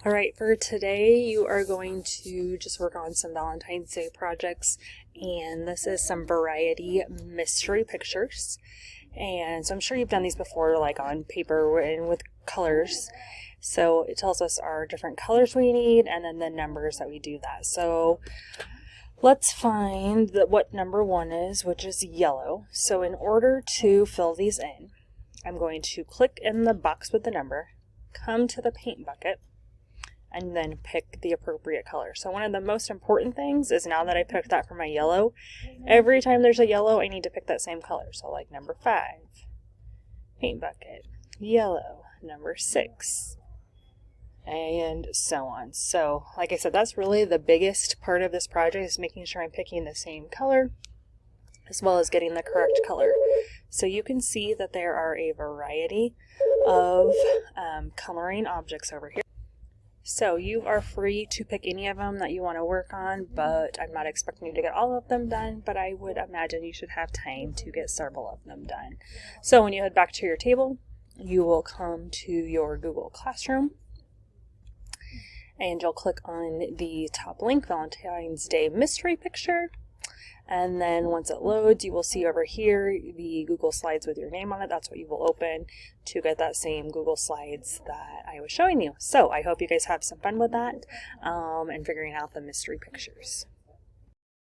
Alright, for today you are going to just work on some Valentine's Day projects, and this is some variety mystery pictures. And so I'm sure you've done these before, like on paper and with colors. So it tells us our different colors we need and then the numbers that we do that. So let's find what number 1 is, which is yellow. So in order to fill these in, I'm going to click in the box with the number, come to the paint bucket, and then pick the appropriate color. So one of the most important things is, now that I picked that for my yellow, every time there's a yellow, I need to pick that same color. So like number 5, paint bucket, yellow, number 6, and so on. So like I said, that's really the biggest part of this project, is making sure I'm picking the same color as well as getting the correct color. So you can see that there are a variety of coloring objects over here. So you are free to pick any of them that you want to work on, but I'm not expecting you to get all of them done, but I would imagine you should have time to get several of them done. So when you head back to your table, you will come to your Google Classroom, and you'll click on the top link, Valentine's Day Mystery Picture. And then once it loads, you will see over here the Google Slides with your name on it. That's what you will open to get that same Google Slides that I was showing you. So I hope you guys have some fun with that and figuring out the mystery pictures.